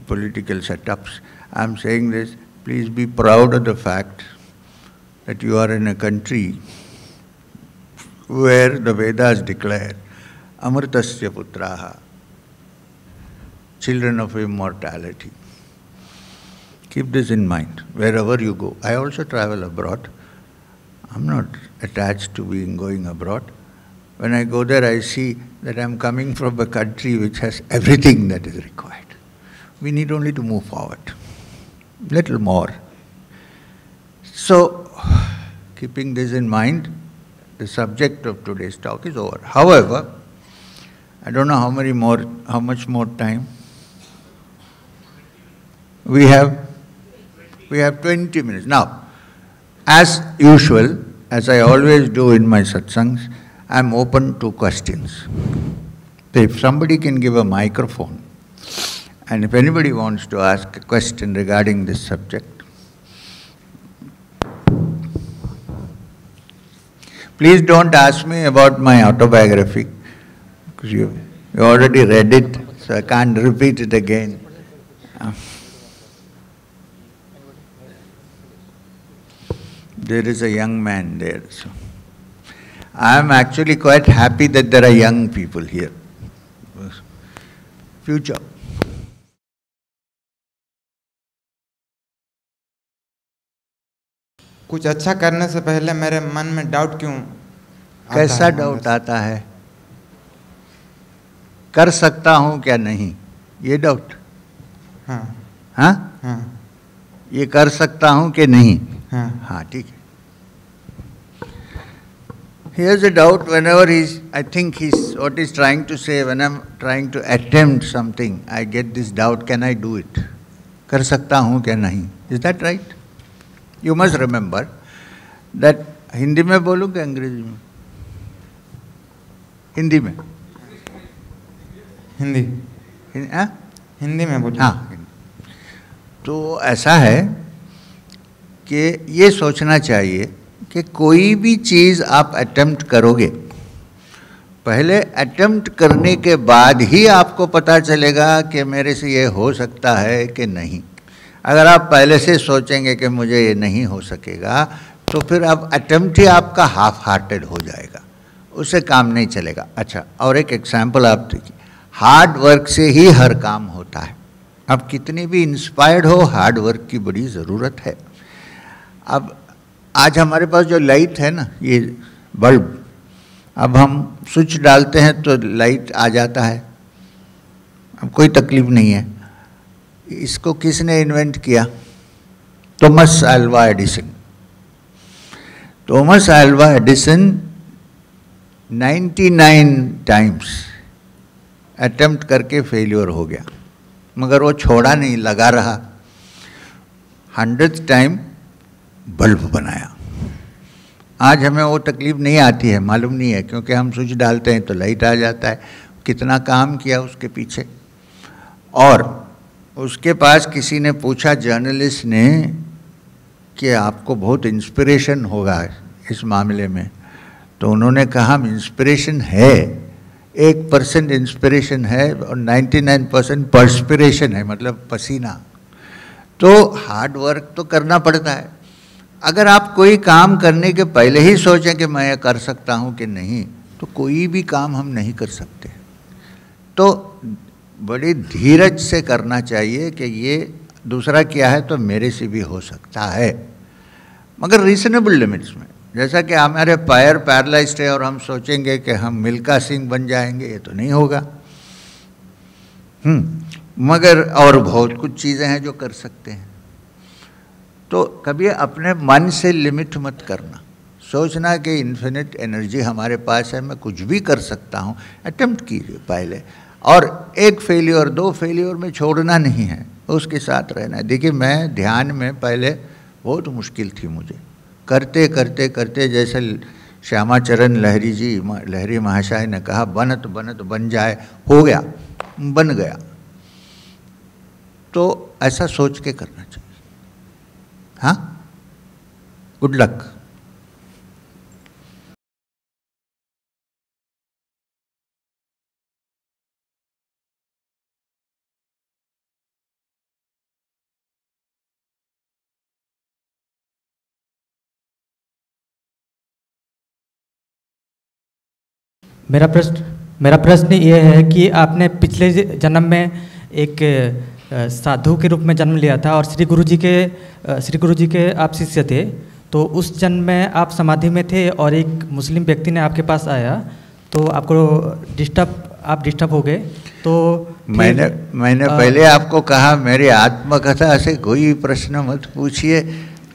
political setups. I'm saying this, please be proud of the fact that you are in a country where the Vedas declare Amritasya Putraha, children of immortality. Keep this in mind wherever you go. I also travel abroad. I'm not attached to going abroad. When I go there, I see that I'm coming from a country which has everything that is required. We need only to move forward. Little more. So, keeping this in mind, the subject of today's talk is over. However, I don't know how much more time. We have 20 minutes. Now, as usual, as I always do in my satsangs, I am open to questions. So if somebody can give a microphone, and if anybody wants to ask a question regarding this subject, please don't ask me about my autobiography, because you already read it, so I can't repeat it again. There is a young man there. So I am actually quite happy that there are young people here. Future. कुछ अच्छा करने से पहले मेरे मन में doubt क्यों आता है? कैसा डाउट आता है? कर सकता हूँ क्या नहीं, ये डाउट? हाँ हाँ हाँ, ये कर सकता हूँ कि नहीं? हाँ हाँ, ठीक है. Here's a doubt whenever I think what he's trying to say, when I'm trying to attempt something, I get this doubt, can I do it? कर सकता हूँ क्या नहीं? Is that right? You must remember that Hindi में बोलूँ क्या अंग्रेजी में? हिंदी में. हिंदी में बोलिए. हाँ. तो ऐसा है कि ये सोचना चाहिए कि कोई भी चीज़ आप अटेम्प्ट करोगे, पहले अटेम्प्ट करने के बाद ही आपको पता चलेगा कि मेरे से ये हो सकता है कि नहीं। अगर आप पहले से सोचेंगे कि मुझे ये नहीं हो सकेगा, तो फिर अब अटेम्प्ट ही आपका हाफ हार्टेड हो जाएगा, उससे काम नहीं चलेगा। अच्छा, और एक एग्जाम्पल आप देखिए, हार्ड वर्क से ही हर काम होता है। अब कितनी भी इंस्पायर्ड हो, हार्ड वर्क की बड़ी ज़रूरत है। अब आज हमारे पास जो लाइट है ना, ये बल्ब, अब हम स्विच डालते हैं तो लाइट आ जाता है, अब कोई तकलीफ नहीं है। इसको किसने इन्वेंट किया? Thomas Alva Edison. Thomas Alva Edison 99 times attempt करके फेल्योर हो गया, मगर वो छोड़ा नहीं, लगा रहा। 100th टाइम बल्ब बनाया। आज हमें वो तकलीफ नहीं आती है, मालूम नहीं है, क्योंकि हम स्विच डालते हैं तो लाइट आ जाता है। कितना काम किया उसके पीछे। और उसके पास किसी ने पूछा, जर्नलिस्ट ने, कि आपको बहुत इंस्पिरेशन होगा इस मामले में, तो उन्होंने कहा इंस्पिरेशन है, 1% इंस्पिरेशन है और 99% पर्स्पिरेशन है, मतलब पसीना। तो हार्ड वर्क तो करना पड़ता है। अगर आप कोई काम करने के पहले ही सोचें कि मैं ये कर सकता हूँ कि नहीं, तो कोई भी काम हम नहीं कर सकते। तो बड़ी धीरज से करना चाहिए कि ये दूसरा किया है तो मेरे से भी हो सकता है, मगर रीजनेबल लिमिट्स में। जैसा कि हमारे पैर पैरालाइज्ड है और हम सोचेंगे कि हम मिल्खा सिंह बन जाएंगे, ये तो नहीं होगा। मगर और बहुत कुछ चीज़ें हैं जो कर सकते हैं। तो कभी अपने मन से लिमिट मत करना, सोचना कि इन्फिनिट एनर्जी हमारे पास है, मैं कुछ भी कर सकता हूँ। अटेम्प्ट कीजिए पहले, और एक फेलियर 2 फेलियर में छोड़ना नहीं है, उसके साथ रहना है। देखिए, मैं ध्यान में पहले बहुत मुश्किल थी मुझे, करते करते करते, जैसे श्यामाचरण लहरी जी, लहरी महाशय ने कहा, बनत बनत बन जाए, हो गया, बन गया। तो ऐसा सोच के करना चाहिए। हाँ, गुड लक। मेरा प्रश्न ये है कि आपने पिछले जन्म में एक साधु के रूप में जन्म लिया था और श्री गुरु जी के आप शिष्य थे। तो उस जन्म में आप समाधि में थे और एक मुस्लिम व्यक्ति ने आपके पास आया, तो आपको डिस्टर्ब हो गए। तो मैंने पहले आपको कहा, मेरी आत्मकथा से कोई प्रश्न मत पूछिए,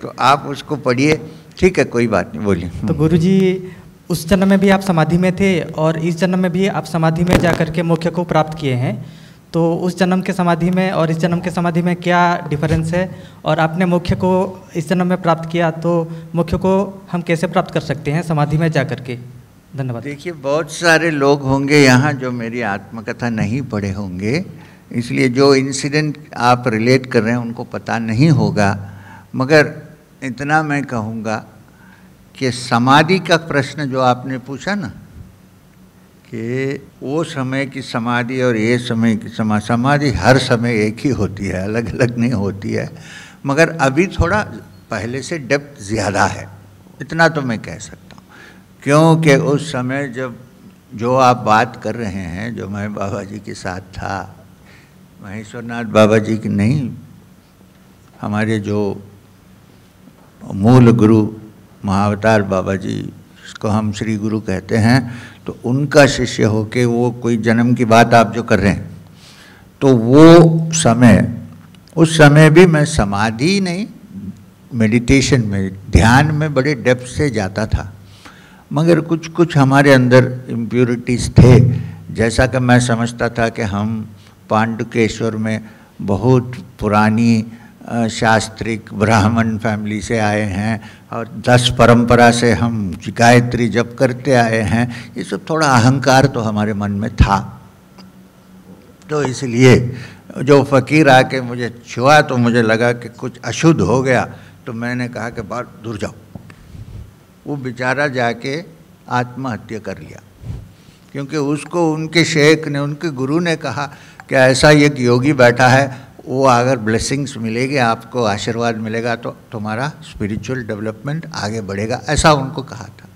तो आप उसको पढ़िए। ठीक है, कोई बात नहीं, बोलिए। तो गुरुजी, उस जन्म में भी आप समाधि में थे और इस जन्म में भी आप समाधि में जाकर के मोक्ष को प्राप्त किए हैं। तो उस जन्म के समाधि में और इस जन्म के समाधि में क्या डिफरेंस है? और आपने मोक्ष को इस जन्म में प्राप्त किया, तो मोक्ष को हम कैसे प्राप्त कर सकते हैं समाधि में जाकर के? धन्यवाद। देखिए, बहुत सारे लोग होंगे यहाँ जो मेरी आत्मकथा नहीं पढ़े होंगे, इसलिए जो इंसिडेंट आप रिलेट कर रहे हैं उनको पता नहीं होगा। मगर इतना मैं कहूँगा कि समाधि का प्रश्न जो आपने पूछा ना, कि वो समय की समाधि और ये समय की समाधि हर समय एक ही होती है, अलग अलग नहीं होती है। मगर अभी थोड़ा पहले से डेप्थ ज़्यादा है, इतना तो मैं कह सकता हूँ। क्योंकि उस समय जब जो आप बात कर रहे हैं, जो मैं बाबा जी के साथ था, महेश्वरनाथ बाबा जी की नहीं, हमारे जो मूल गुरु महावतार बाबा जी, जिसको हम श्री गुरु कहते हैं, तो उनका शिष्य होके वो कोई जन्म की बात आप जो कर रहे हैं, तो वो समय, उस समय भी मैं समाधि नहीं, मेडिटेशन में, ध्यान में बड़े डेप्थ से जाता था। मगर कुछ कुछ हमारे अंदर इम्प्योरिटीज़ थे। जैसा कि मैं समझता था कि हम पांडुकेश्वर में बहुत पुरानी शास्त्रिक ब्राह्मण फैमिली से आए हैं और 10 परंपरा से हम गायत्री जप करते आए हैं। ये सब थोड़ा अहंकार तो हमारे मन में था। तो इसलिए जो फकीर आके मुझे छुआ तो मुझे लगा कि कुछ अशुद्ध हो गया, तो मैंने कहा कि बाहर दूर जाओ। वो बेचारा जाके आत्महत्या कर लिया, क्योंकि उसको उनके शेख ने, उनके गुरु ने कहा कि ऐसा एक योगी बैठा है, वो अगर ब्लेसिंग्स मिलेगी, आपको आशीर्वाद मिलेगा तो तुम्हारा स्पिरिचुअल डेवलपमेंट आगे बढ़ेगा, ऐसा उनको कहा था।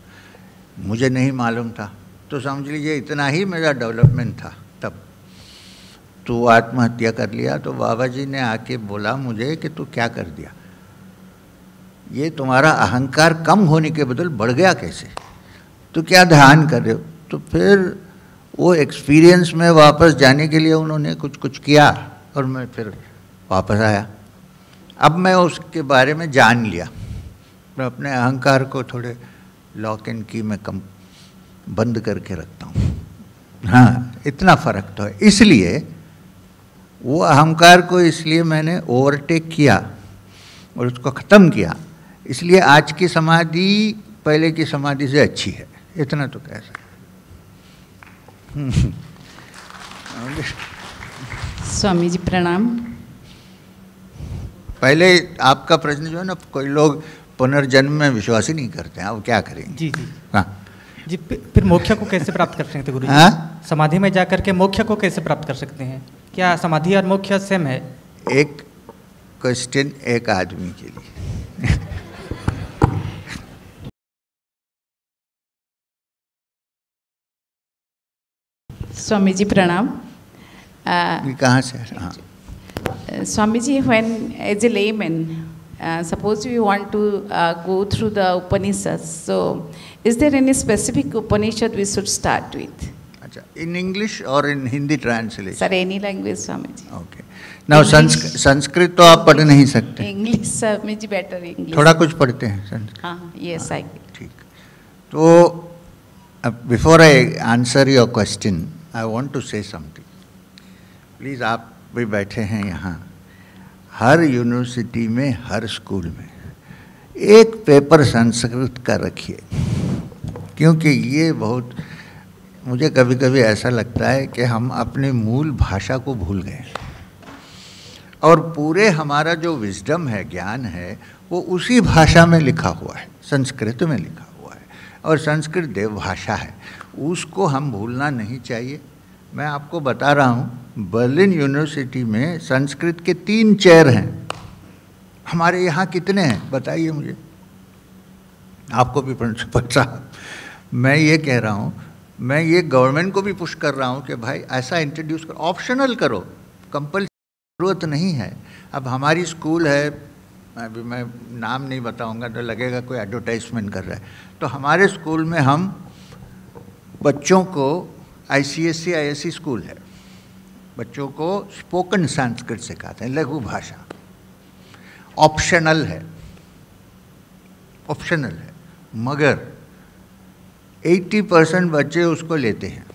मुझे नहीं मालूम था, तो समझ लीजिए इतना ही मेरा डेवलपमेंट था तब। तो वो आत्महत्या कर लिया। तो बाबा जी ने आके बोला मुझे कि तू क्या कर दिया, ये तुम्हारा अहंकार कम होने के बदल बढ़ गया कैसे, तो क्या ध्यान कर रहे हो। तो फिर वो एक्सपीरियंस में वापस जाने के लिए उन्होंने कुछ कुछ किया और मैं फिर वापस आया। अब मैं उसके बारे में जान लिया, मैं अपने अहंकार को थोड़े लॉक एंड की में कम बंद करके रखता हूँ। हाँ, इतना फ़र्क तो है। इसलिए वो अहंकार को इसलिए मैंने ओवरटेक किया और उसको ख़त्म किया, इसलिए आज की समाधि पहले की समाधि से अच्छी है, इतना तो कह सकते। स्वामी जी प्रणाम। पहले आपका प्रश्न जो है ना, कोई लोग पुनर्जन्म में विश्वास ही नहीं करते हैं, अब क्या करेंगे। जी जी हाँ जी। फिर मोक्ष को कैसे प्राप्त कर सकते हैं गुरु जी? हाँ? समाधि में जाकर के मोक्ष को कैसे प्राप्त कर सकते हैं? क्या समाधि और मोक्ष सेम है? एक क्वेश्चन एक आदमी के लिए। स्वामी जी प्रणाम। ये कहाँ से है? हाँ। Swami ji, when as a layman, suppose we want to go through the Upanishads, so is there any specific Upanishad we should start with? अच्छा, in English or in Hindi translation? Sir, any language, Swami ji. Okay. Now Sanskrit तो आप पढ़ नहीं सकते। English, Swami ji, better English. थोड़ा कुछ पढ़ते हैं संस्कृत? हाँ, yes, I. ठीक। तो before I answer your question, I want to say something. Please, आप भी बैठे हैं यहाँ, हर यूनिवर्सिटी में, हर स्कूल में एक पेपर संस्कृत का रखिए, क्योंकि ये बहुत, मुझे कभी कभी ऐसा लगता है कि हम अपने मूल भाषा को भूल गए और पूरे हमारा जो विजडम है, ज्ञान है, वो उसी भाषा में लिखा हुआ है, संस्कृत में लिखा हुआ है, और संस्कृत देव भाषा है, उसको हम भूलना नहीं चाहिए। मैं आपको बता रहा हूँ, बर्लिन यूनिवर्सिटी में संस्कृत के 3 चेयर हैं। हमारे यहाँ कितने हैं बताइए मुझे, आपको भी प्रिंसिपल साहब। मैं ये कह रहा हूँ, मैं ये गवर्नमेंट को भी पुश कर रहा हूँ कि भाई ऐसा इंट्रोड्यूस करो, ऑप्शनल करो, कंपल्सरी ज़रूरत नहीं है। अब हमारी स्कूल है, अभी मैं नाम नहीं बताऊँगा तो लगेगा कोई एडवर्टाइजमेंट कर रहा है, तो हमारे स्कूल में हम बच्चों को, ICSE ISC स्कूल है, बच्चों को स्पोकन संस्कृत सिखाते हैं, लघु भाषा, ऑप्शनल है, ऑप्शनल है, मगर 80% बच्चे उसको लेते हैं।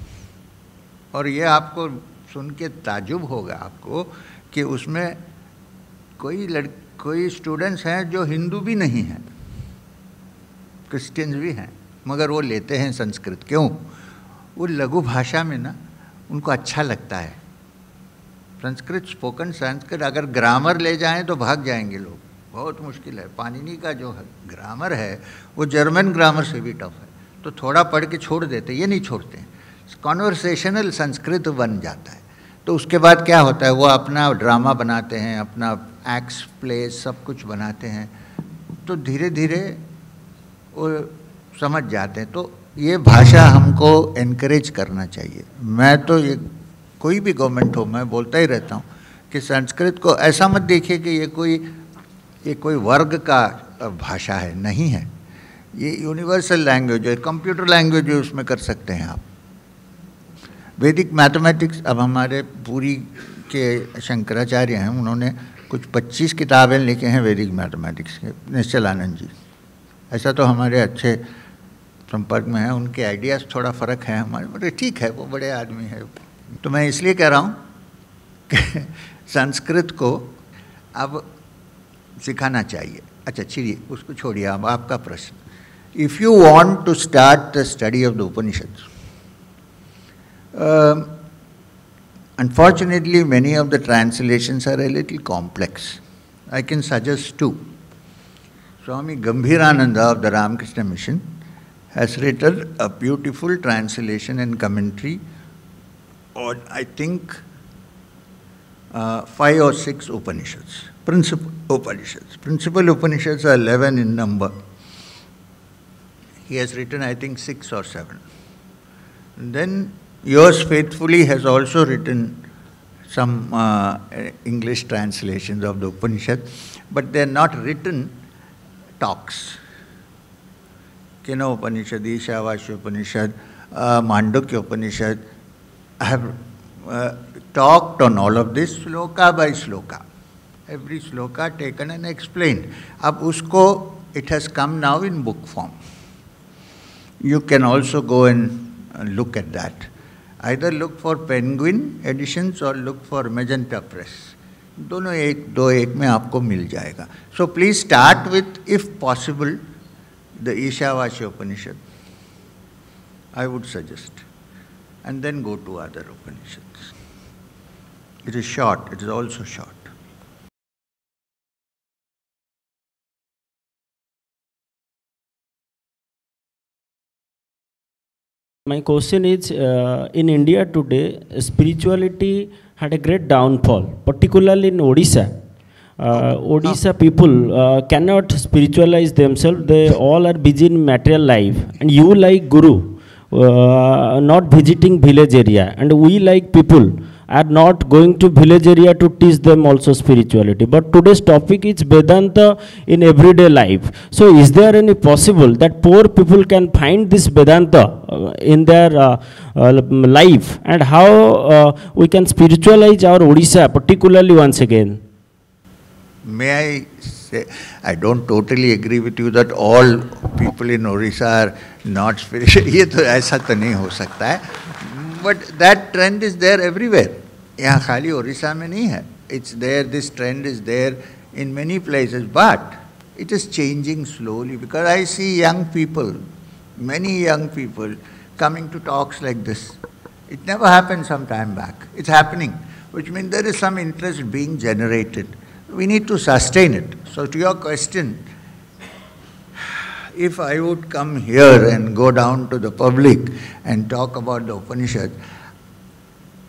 और ये आपको सुन के ताजुब होगा आपको कि उसमें कोई स्टूडेंट्स हैं जो हिंदू भी नहीं हैं, क्रिश्चियंस भी हैं, मगर वो लेते हैं संस्कृत। क्यों? वो लघु भाषा में ना उनको अच्छा लगता है। संस्कृत, स्पोकन संस्कृत, अगर ग्रामर ले जाएं तो भाग जाएंगे लोग, बहुत मुश्किल है। पाणिनि का जो ग्रामर है वो जर्मन ग्रामर से भी टफ है, तो थोड़ा पढ़ के छोड़ देते, ये नहीं छोड़ते। कॉन्वर्सेशनल संस्कृत बन जाता है, तो उसके बाद क्या होता है, वो अपना ड्रामा बनाते हैं, अपना एक्ट्स, प्ले, सब कुछ बनाते हैं, तो धीरे धीरे वो समझ जाते हैं। तो ये भाषा हमको एनकरेज करना चाहिए। मैं तो ये, कोई भी गवर्नमेंट हो, मैं बोलता ही रहता हूँ कि संस्कृत को ऐसा मत देखिए कि ये कोई वर्ग का भाषा है, नहीं है। ये यूनिवर्सल लैंग्वेज है, कंप्यूटर लैंग्वेज है, उसमें कर सकते हैं आप। वैदिक मैथमेटिक्स, अब हमारे पूरी के शंकराचार्य हैं, उन्होंने कुछ 25 किताबें लिखे हैं वैदिक मैथमेटिक्स के, निश्चलानंद जी। ऐसा तो हमारे अच्छे संपर्क में है, उनके आइडियाज़ थोड़ा फ़र्क है हमारे, बड़े ठीक है, वो बड़े आदमी है। तो मैं इसलिए कह रहा हूँ कि संस्कृत को अब सिखाना चाहिए। अच्छा चलिए, उसको छोड़िए, अब आपका प्रश्न। If you want to start the study of the Upanishads, unfortunately many of the translations are a little complex. I can suggest 2. Swami Gambhirananda of the Ramakrishna Mission has written a beautiful translation and commentary on, I think, 5 or 6 Upanishads, principal Upanishads. Principal Upanishads are 11 in number. He has written, I think, 6 or 7. And then yours faithfully has also written some English translations of the Upanishad, but they are not written talks. Kena Upanishad, Ishavasya Upanishad, Mandukya Upanishad. I have talked on all of this shloka by shloka. Every shloka taken and explained. Ab usko, it has come now in book form. You can also go and look at that. Either look for Penguin editions or look for Magenta Press. दोनों एक दो एक में आपको मिल जाएगा. So please start with, if possible, the Ishavasya Upanishad. I would suggest. And then go to other Upanishads. It is short, it is also short. My question is, in India today, spirituality had a great downfall, particularly in Odisha. Odisha people cannot spiritualize themselves. They all are busy in material life. And you like Guru, not visiting village area. And we like people are not going to village area to teach them also spirituality. But today's topic is Vedanta in everyday life. So is there any possible that poor people can find this Vedanta in their life, and how we can spiritualize our Odisha particularly once again? May I say, I don't totally agree with you that all people in Odisha are not spiritual. ये तो ऐसा तो नहीं हो सकता है. But that trend is there everywhere. यहाँ खाली ओडिशा में नहीं है. It's there, this trend is there in many places, but it is changing slowly, because I see young people, many young people coming to talks like this. It never happened some time back. It's happening, which means there is some interest being generated. We need to sustain it. So to your question, if I would come here and go down to the public and talk about the Upanishad,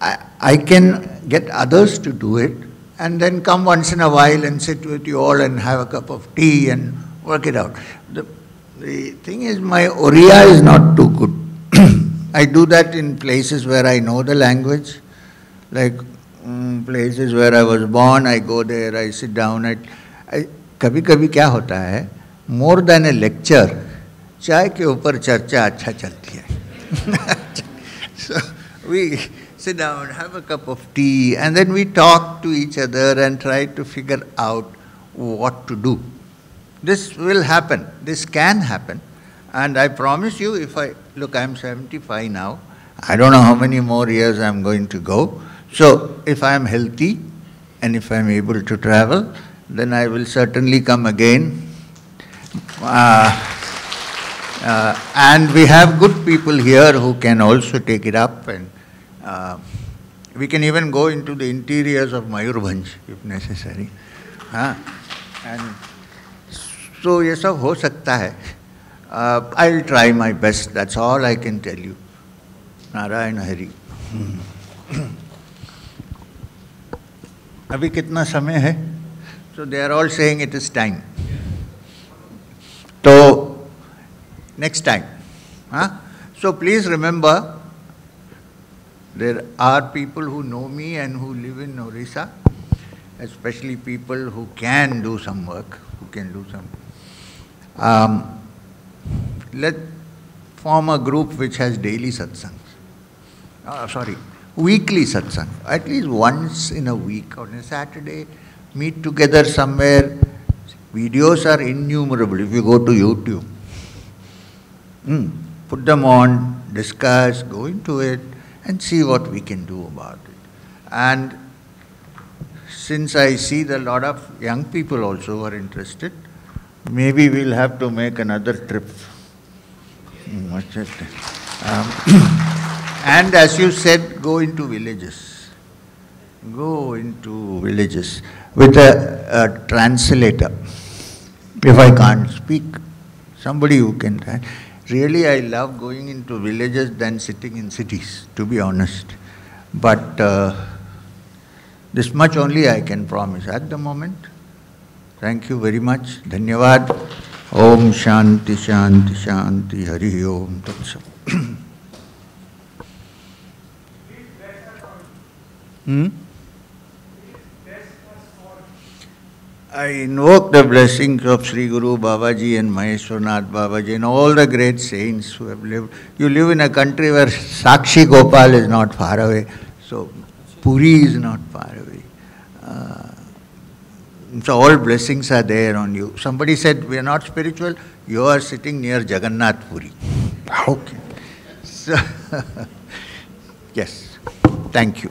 I can get others to do it, and then come once in a while and sit with you all and have a cup of tea and work it out. The thing is, my Oriya is not too good. I do that in places where I know the language, like places where I was born. I go there, I sit down. कभी-कभी क्या होता है, more than a lecture, चाय के ऊपर चर्चा अच्छा चलती है. So we sit down, have a cup of tea, and then we talk to each other and try to figure out what to do. This will happen. This can happen. And I promise you, look, I'm 75 now. I don't know how many more years I'm going to go. So if I'm healthy and if I'm able to travel, then I will certainly come again. And we have good people here who can also take it up, and we can even go into the interiors of Mayurbhanj if necessary. And so ये सब हो सकता है. I'll try my best. That's all I can tell you. Narayana Hari. अभी कितना समय है? So they are all saying it is time. So next time. So please remember, there are people who know me and who live in Odisha, especially people who can do some work, who can do some. Let's form a group which has daily satsangs. Weekly satsang. At least once in a week, on a Saturday, meet together somewhere. Videos are innumerable if you go to YouTube. Put them on, discuss, go into it, and see what we can do about it. And since I see that a lot of young people also are interested, maybe we'll have to make another trip. And as you said, go into villages. Go into villages with a translator. If I can't speak, somebody who can. Really, I love going into villages than sitting in cities, to be honest. But this much only I can promise at the moment. Thank you very much. Dhanyavad. Om Shanti Shanti Shanti Hari Om Tat Sat. I invoke the blessings of Sri Guru Babaji and Maheshwarnath Babaji and all the great saints who have lived. You live in a country where Sakshi Gopal is not far away, so Puri is not far away. So all blessings are there on you. Somebody said, we are not spiritual, you are sitting near Jagannath Puri. Okay. So, yes, thank you.